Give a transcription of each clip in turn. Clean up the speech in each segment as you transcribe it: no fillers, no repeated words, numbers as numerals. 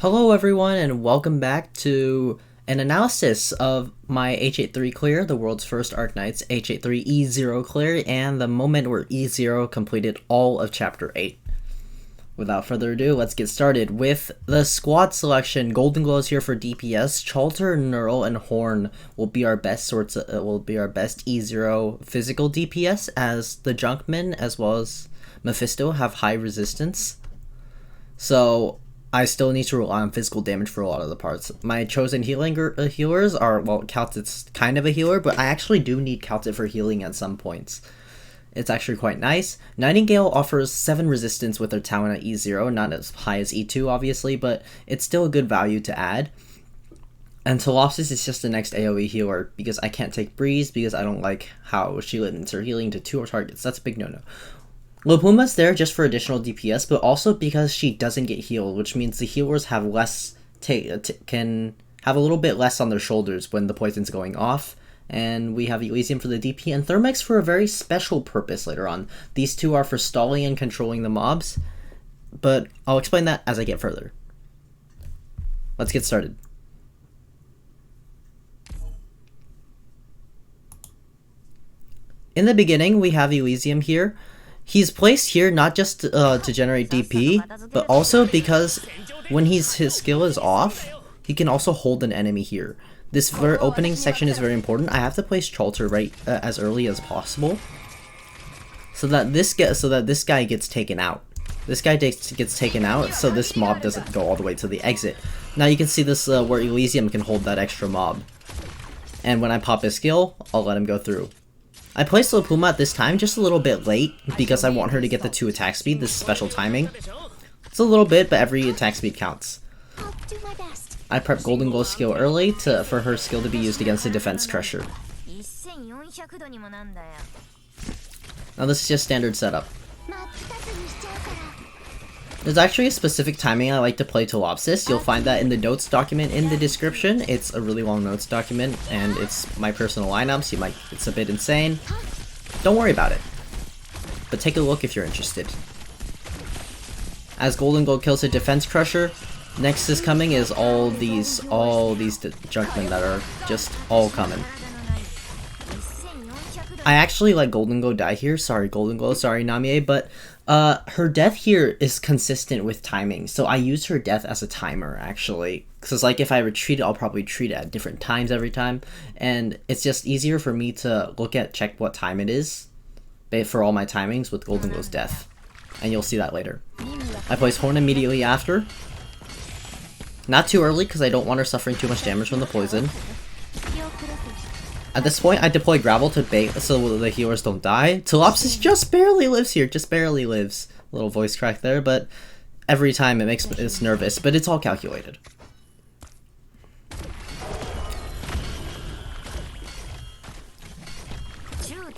Hello everyone and welcome back to an analysis of my H83 clear, the world's first Arknight's H83 E0 clear, and the moment where E0 completed all of Chapter 8. Without further ado, let's get started with the squad selection. Golden Glow is here for DPS. Chalter, Neural, and Horn will be our best E0 physical DPS, as the Junkman as well as Mephisto have high resistance. So I still need to rely on physical damage for a lot of the parts. My chosen healers are, well, Caltit's kind of a healer, but I actually do need Caltit for healing at some points. It's actually quite nice. Nightingale offers 7 resistance with her talent at E0, not as high as E2 obviously, but it's still a good value to add. And Telopsis is just the next AoE healer, because I can't take Breeze, because I don't like how she limits her healing to 2 targets. That's a big no-no. Lopuma's there just for additional DPS, but also because she doesn't get healed, which means the healers have can have a little bit less on their shoulders when the poison's going off. And we have Elysium for the DP and Thermix for a very special purpose later on. These two are for stalling and controlling the mobs, but I'll explain that as I get further. Let's get started. In the beginning, we have Elysium here. He's placed here not just to generate DP, but also because when his skill is off, he can also hold an enemy here. This opening section is very important. I have to place Chalter right as early as possible, so that this guy gets taken out. This guy gets taken out, so this mob doesn't go all the way to the exit. Now you can see this where Elysium can hold that extra mob, and when I pop his skill, I'll let him go through. I placed Lopuma at this time just a little bit late because I want her to get the 2 attack speed, this special timing. It's a little bit, but every attack speed counts. I prep Golden Glow's skill early for her skill to be used against the Defense Crusher. Now this is just standard setup. There's actually a specific timing I like to play Telopsis. You'll find that in the notes document in the description. It's a really long notes document, and it's my personal lineups. It's a bit insane. Don't worry about it, but take a look if you're interested. As Golden Glow kills a Defense Crusher, next is coming is all these Junkmen that are just all coming. I actually let Golden Glow die here. Sorry, Golden Glow. Sorry, Namie, but her death here is consistent with timing, so I use her death as a timer, actually. Because, like, if I retreat, I'll probably treat it at different times every time, and it's just easier for me to check what time it is for all my timings with Golden Glow's death. And you'll see that later. I place Horn immediately after. Not too early, because I don't want her suffering too much damage from the poison. At this point, I deploy Gravel to bait so the healers don't die. Telopsis just barely lives here, just barely lives. A little voice crack there, but every time it makes us nervous, but it's all calculated.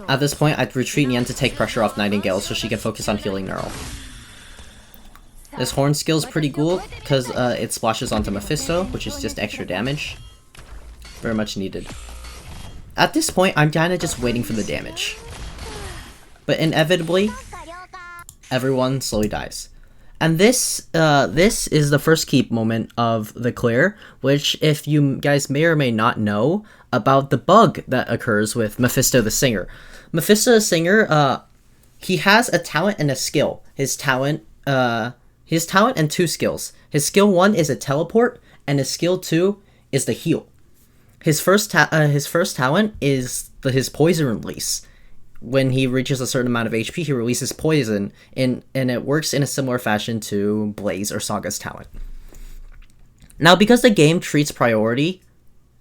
At this point, I retreat Nien to take pressure off Nightingale so she can focus on healing Neural. This Horn skill is pretty cool because it splashes onto Mephisto, which is just extra damage. Very much needed. At this point, I'm kinda just waiting for the damage. But inevitably, everyone slowly dies. And this is the first keep moment of the clear, which, if you guys may or may not know about the bug that occurs with Mephisto the Singer. Mephisto the Singer, he has a talent and a skill. His talent and 2 skills. His skill 1 is a teleport, and his skill 2 is the heal. His first talent is his poison release. When he reaches a certain amount of HP, he releases poison, and it works in a similar fashion to Blaze or Saga's talent. Now, because the game treats priority,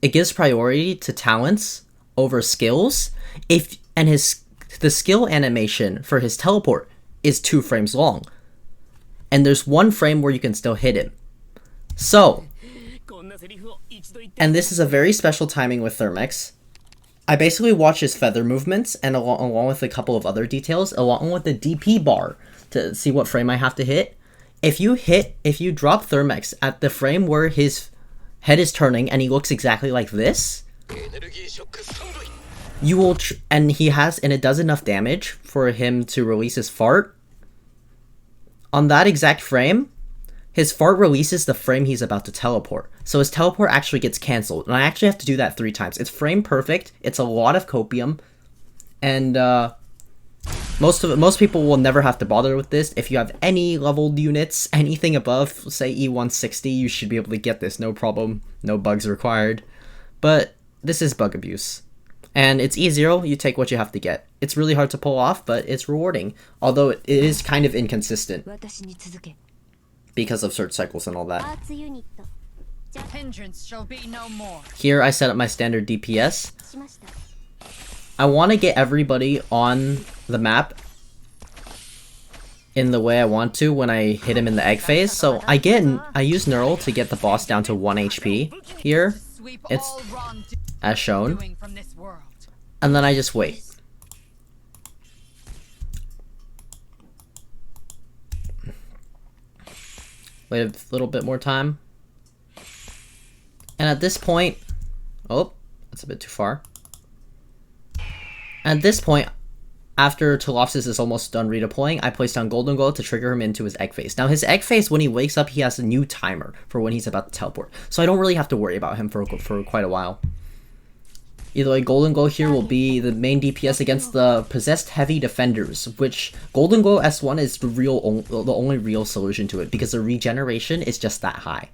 it gives priority to talents over skills. The skill animation for his teleport is 2 frames long, and there's 1 frame where you can still hit him. So, and this is a very special timing with Thermix. I basically watch his feather movements, and along with a couple of other details, along with the DP bar, to see what frame I have to hit. If you drop Thermix at the frame where his head is turning and he looks exactly like this, you will, and it does enough damage for him to release his fart. On that exact frame, his fart releases the frame he's about to teleport. So his teleport actually gets cancelled. And I actually have to do that 3 times. It's frame perfect. It's a lot of copium. And most people will never have to bother with this. If you have any leveled units, anything above, say E160, you should be able to get this. No problem. No bugs required. But this is bug abuse. And it's E0, you take what you have to get. It's really hard to pull off, but it's rewarding. Although it is kind of inconsistent. Because of search cycles and all that. Here I set up my standard DPS. I want to get everybody on the map in the way I want to when I hit him in the egg phase. So I use Neural to get the boss down to 1 HP. Here, it's as shown. And then I just wait. Wait a little bit more time. And at this point... Oh, that's a bit too far. At this point, after Tolopsis is almost done redeploying, I place down Golden Glow to trigger him into his egg phase. Now his egg phase, when he wakes up, he has a new timer for when he's about to teleport. So I don't really have to worry about him for quite a while. Either way, Golden Glow here will be the main DPS against the possessed heavy defenders, which Golden Glow S1 is the only real solution to it, because the regeneration is just that high.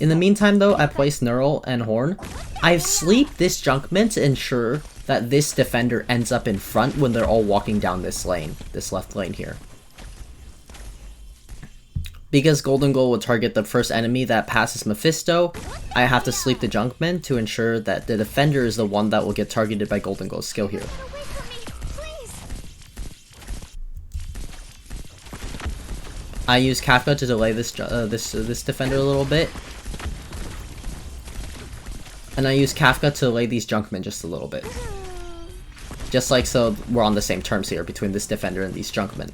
In the meantime though, I place Neural and Horn. I've sleeped this Junkman to ensure that this defender ends up in front when they're all walking down this lane, this left lane here. Because Golden Glow will target the first enemy that passes Mephisto, I have to sleep the Junkman to ensure that the defender is the one that will get targeted by Golden Glow's skill here. I use Kafka to delay this defender a little bit. And I use Kafka to delay these Junkmen just a little bit. Just like so we're on the same terms here between this defender and these Junkmen.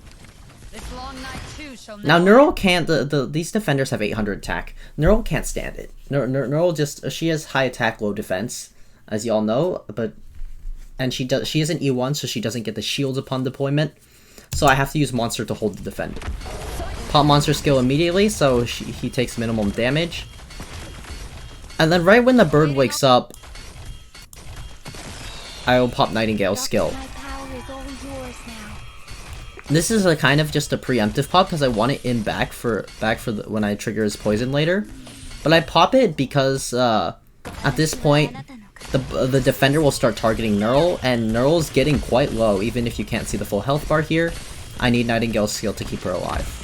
Now Neural can't, these defenders have 800 attack. Neural can't stand it. Neural just, she has high attack, low defense, as y'all know, and she is an E1, so she doesn't get the shields upon deployment. So I have to use Monster to hold the defender. Pop Monster skill immediately, so he takes minimum damage. And then right when the bird wakes up, I will pop Nightingale's skill. This is a kind of just a preemptive pop because I want it in back for when I trigger his poison later. But I pop it because at this point the defender will start targeting Neural, and Neural's getting quite low even if you can't see the full health bar here. I need Nightingale's skill to keep her alive.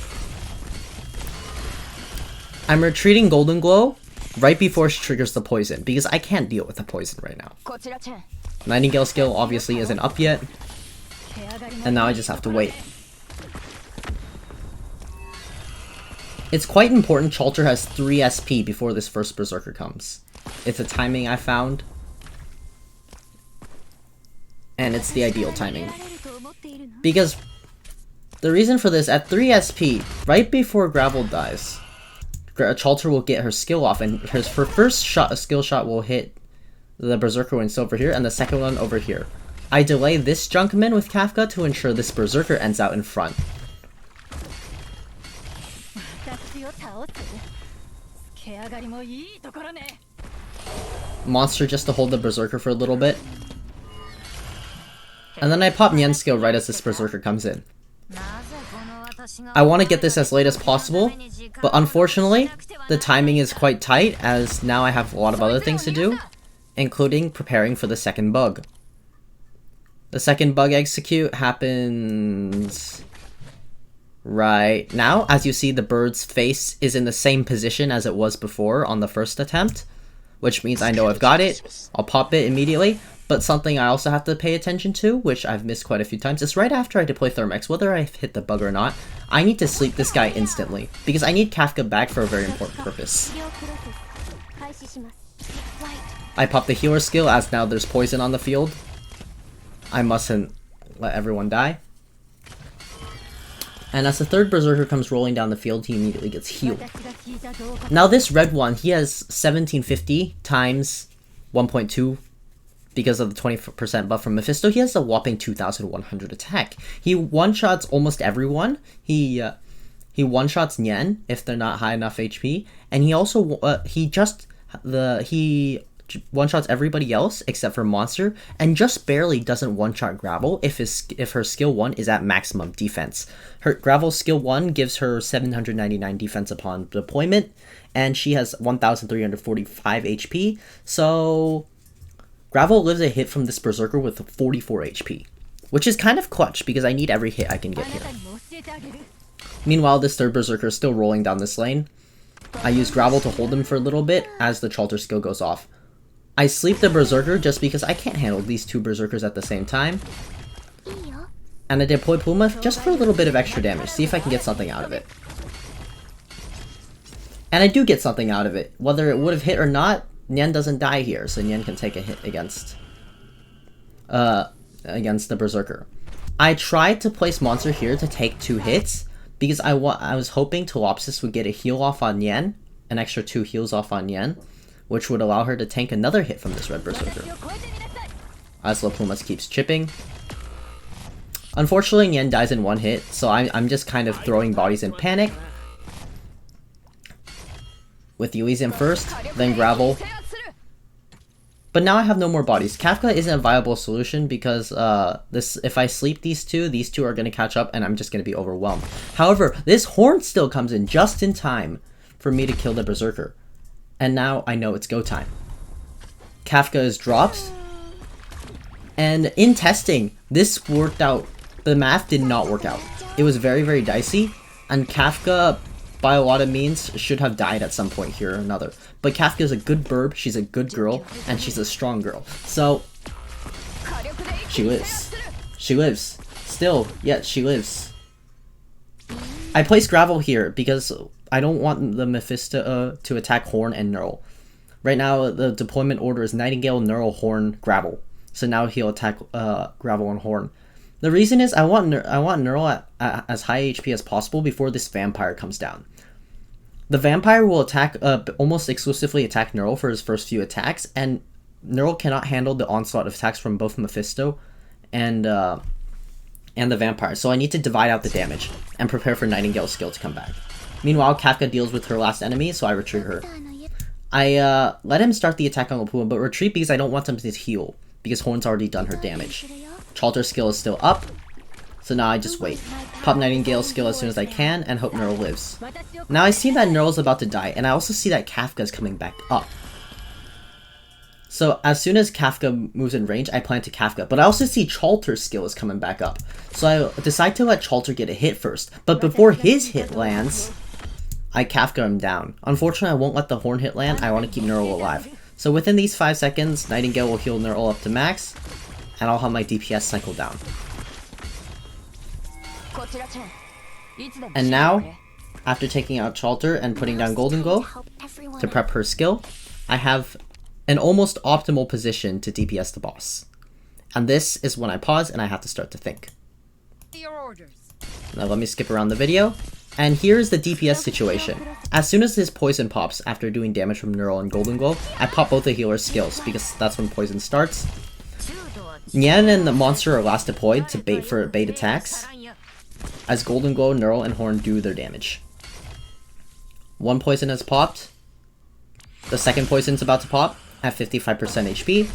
I'm retreating Golden Glow right before she triggers the poison because I can't deal with the poison right now. Nightingale skill obviously isn't up yet, and now I just have to wait. It's quite important Chalter has 3 SP before this first Berserker comes. It's a timing I found, and it's the ideal timing. Because the reason for this, at 3 SP, right before Gravel dies, Chalter will get her skill off, and her first shot, a skill shot will hit the Berserker when it's over here, and the second one over here. I delay this Junkman with Kafka to ensure this Berserker ends out in front. Monster just to hold the Berserker for a little bit. And then I pop Nyen's skill right as this Berserker comes in. I want to get this as late as possible, but unfortunately, the timing is quite tight as now I have a lot of other things to do, including preparing for the second bug. The second bug execute happens right now. As you see, the bird's face is in the same position as it was before on the first attempt, which means I know I've got it. I'll pop it immediately. But something I also have to pay attention to, which I've missed quite a few times, is right after I deploy Thermex, whether I hit the bug or not, I need to sleep this guy instantly, because I need Kafka back for a very important purpose. I pop the healer skill as now there's poison on the field. I mustn't let everyone die. And as the third Berserker comes rolling down the field, he immediately gets healed. Now this red one, he has 1750 times 1.2 because of the 20% buff from Mephisto. He has a whopping 2100 attack. He one-shots almost everyone. He He one-shots Nyan if they're not high enough HP, and he also he one-shots everybody else except for Monster, and just barely doesn't one-shot Gravel if her skill 1 is at maximum defense. Her Gravel skill 1 gives her 799 defense upon deployment, and she has 1345 HP, so Gravel lives a hit from this Berserker with 44 HP, which is kind of clutch because I need every hit I can get here. Meanwhile, this third Berserker is still rolling down this lane. I use Gravel to hold him for a little bit as the Chalter skill goes off. I sleep the Berserker just because I can't handle these two Berserkers at the same time. And I deploy Puma just for a little bit of extra damage, see if I can get something out of it. And I do get something out of it. Whether it would have hit or not, Nyan doesn't die here, so Nyan can take a hit against the Berserker. I tried to place Monster here to take 2 hits, because I was hoping Telopsis would get a heal off on Nyan, an extra 2 heals off on Nyan, which would allow her to tank another hit from this red Berserker. As Pumas keeps chipping. Unfortunately, Nyan dies in 1 hit, so I'm just kind of throwing bodies in panic. With Elysium first, then Gravel. But now I have no more bodies. Kafka isn't a viable solution because if I sleep these two are going to catch up and I'm just going to be overwhelmed. However, this Horn still comes in just in time for me to kill the Berserker. And now I know it's go time. Kafka is dropped. And in testing, this worked out. The math did not work out. It was very, very dicey. And Kafka, by a lot of means, should have died at some point here or another. But Kafka is a good burb, she's a good girl, and she's a strong girl. So, she lives. She lives. Still, yet she lives. I place Gravel here because I don't want the Mephisto to attack Horn and Neural. Right now, the deployment order is Nightingale, Neural, Horn, Gravel. So now he'll attack Gravel and Horn. The reason is I want Neural at as high HP as possible before this Vampire comes down. The Vampire will attack, almost exclusively attack Neural for his first few attacks, and Neural cannot handle the onslaught of attacks from both Mephisto and the Vampire, so I need to divide out the damage and prepare for Nightingale's skill to come back. Meanwhile, Kafka deals with her last enemy, so I retreat her. I let him start the attack on Lapua, but retreat because I don't want him to heal, because Horn's already done her damage. Chalter's skill is still up, so now I just wait. Pop Nightingale's skill as soon as I can, and hope Neural lives. Now I see that Neural's about to die, and I also see that Kafka's coming back up. So as soon as Kafka moves in range, I plan to Kafka, but I also see Chalter's skill is coming back up. So I decide to let Chalter get a hit first, but before his hit lands, I Kafka him down. Unfortunately, I won't let the Horn hit land, I want to keep Neural alive. So within these 5 seconds, Nightingale will heal Neural up to max, and I'll have my DPS cycle down. And now, after taking out Chalter and putting down Golden Glow to prep her skill, I have an almost optimal position to DPS the boss. And this is when I pause and I have to start to think. Now let me skip around the video. And here's the DPS situation. As soon as his poison pops after doing damage from Neural and Golden Glow, I pop both the healer's skills because that's when poison starts. Nyan and the monster are last deployed to bait attacks, as Golden Glow, Neural, and Horn do their damage. One poison has popped. The second poison's about to pop at 55% HP.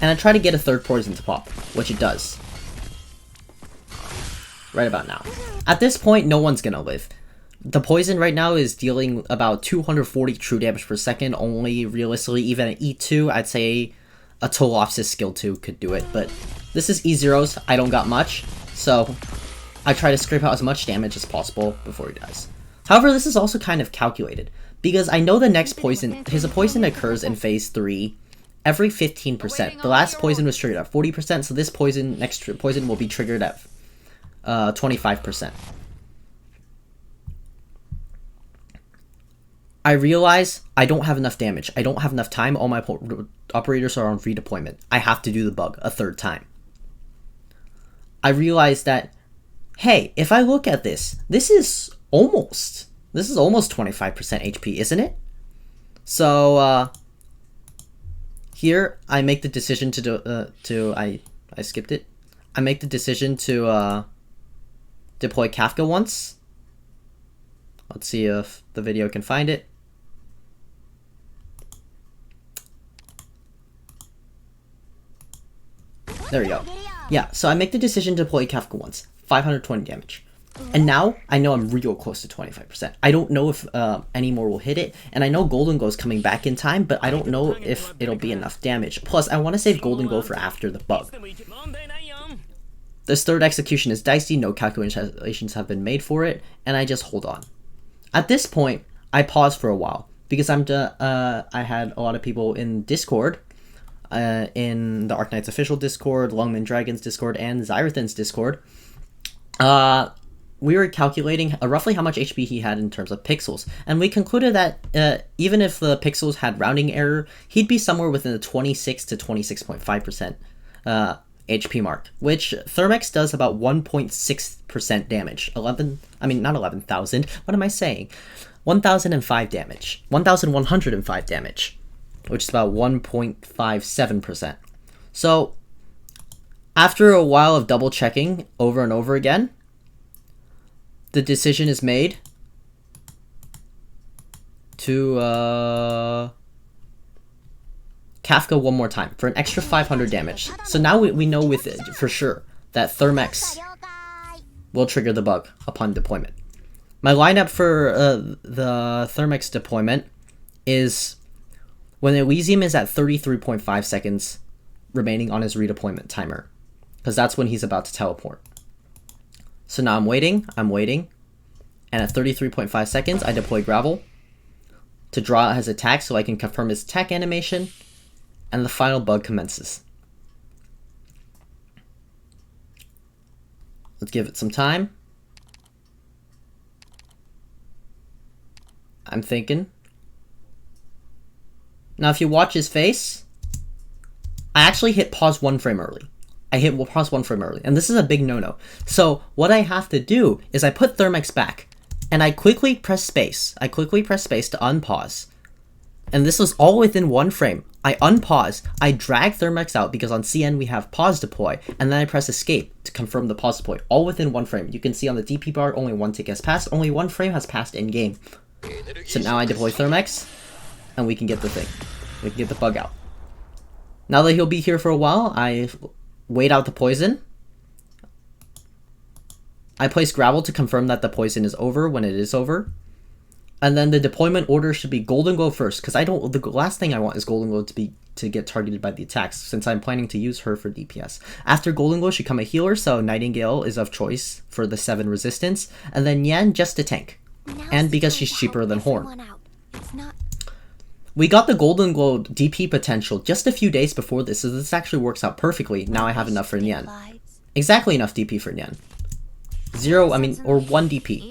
And I try to get a third poison to pop, which it does. Right about now. At this point, no one's gonna live. The poison right now is dealing about 240 true damage per second, only realistically, even at E2, I'd say a Telopsis skill 2 could do it, but this is E0s, I don't got much, so I try to scrape out as much damage as possible before he dies. However, this is also kind of calculated, because I know the next poison, his poison occurs in phase 3 every 15%. The last poison was triggered at 40%, so this poison, next poison will be triggered at 25%. I realize I don't have enough damage. I don't have enough time. All my operators are on redeployment. I have to do the bug a third time. I realize that, hey, if I look at this, this is almost 25% HP, isn't it? So here I make the decision I skipped it. I make the decision to deploy Kafka once, Let's see if the video can find it. There we go. Yeah, so I make the decision to deploy Kafka once. 520 damage. And now, I know I'm real close to 25%. I don't know if any more will hit it, and I know Golden Glow is coming back in time, but I don't know if it'll be enough damage. Plus, I want to save Golden Glow for after the bug. This third execution is dicey, no calculations have been made for it, and I just hold on. At this point, I pause for a while, because I had a lot of people in Discord, in the Arknights official Discord, Lungman Dragons Discord, and Zyrathan's Discord. We were calculating roughly how much HP he had in terms of pixels, and we concluded that even if the pixels had rounding error, he'd be somewhere within the 26 to 26.5% HP mark, which Thermex does about 1.6% damage. Not 11,000, what am I saying? 1,005 damage. 1,105 damage, which is about 1.57%. So, after a while of double checking over and over again, the decision is made to Kafka one more time for an extra 500 damage. So now we know with it for sure that Thermex will trigger the bug upon deployment. My lineup for the Thermex deployment is when Elysium is at 33.5 seconds remaining on his redeployment timer, because that's when he's about to teleport. So now I'm waiting, and at 33.5 seconds, I deploy Gravel to draw out his attack so I can confirm his attack animation, and the final bug commences. Let's give it some time. I'm thinking. Now if you watch his face, I actually hit pause 1 frame early. Pause 1 frame early, and this is a big no-no. So what I have to do is I put Thermex back, and I quickly press space. to unpause. And this was all within 1 frame. I unpause, I drag Thermex out because on CN we have pause deploy, and then I press escape to confirm the pause deploy, all within 1 frame. You can see on the DP bar only 1 tick has passed, only 1 frame has passed in game. So now I deploy Thermex, and we can get the thing. We can get the bug out. Now that he'll be here for a while, I wait out the poison. I place Gravel to confirm that the poison is over when it is over. And then the deployment order should be Golden Glow first, because the last thing I want is Golden Glow to get targeted by the attacks, since I'm planning to use her for DPS. After Golden Glow should come a healer, so Nightingale is of choice for the 7 resistance, and then Yan just a tank. And because she's cheaper than Horn. We got the Golden Glow DP potential just a few days before this, so this actually works out perfectly. Now I have enough for Nyan. Exactly enough DP for Nyan. 1 DP.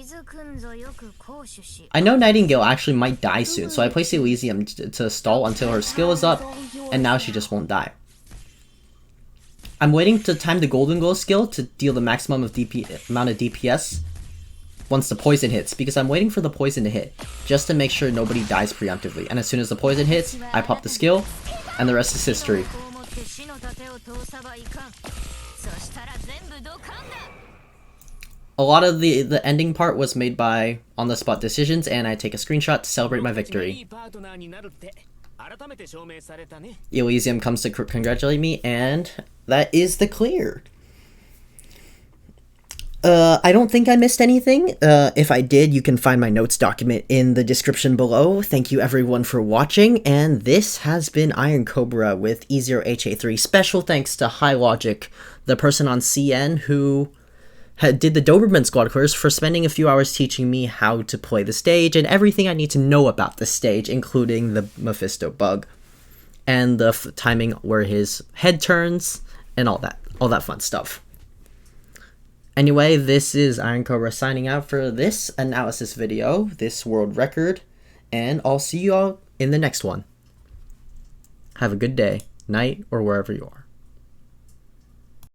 I know Nightingale actually might die soon, so I place Elysium to stall until her skill is up, and now she just won't die. I'm waiting to time the Golden Glow skill to deal the maximum amount of DPS once the poison hits, because I'm waiting for the poison to hit, just to make sure nobody dies preemptively. And as soon as the poison hits, I pop the skill, and the rest is history. A lot of the ending part was made by on-the-spot decisions, and I take a screenshot to celebrate my victory. Elysium comes to congratulate me, and that is the clear. I don't think I missed anything. If I did, you can find my notes document in the description below. Thank you everyone for watching, and this has been Iron Cobra with E0HA3. Special thanks to High Logic, the person on CN who did the Doberman Squad course, for spending a few hours teaching me how to play the stage and everything I need to know about the stage, including the Mephisto bug and the timing where his head turns and all that fun stuff. Anyway, this is Iron Cobra signing out for this analysis video, this world record, and I'll see you all in the next one. Have a good day, night, or wherever you are.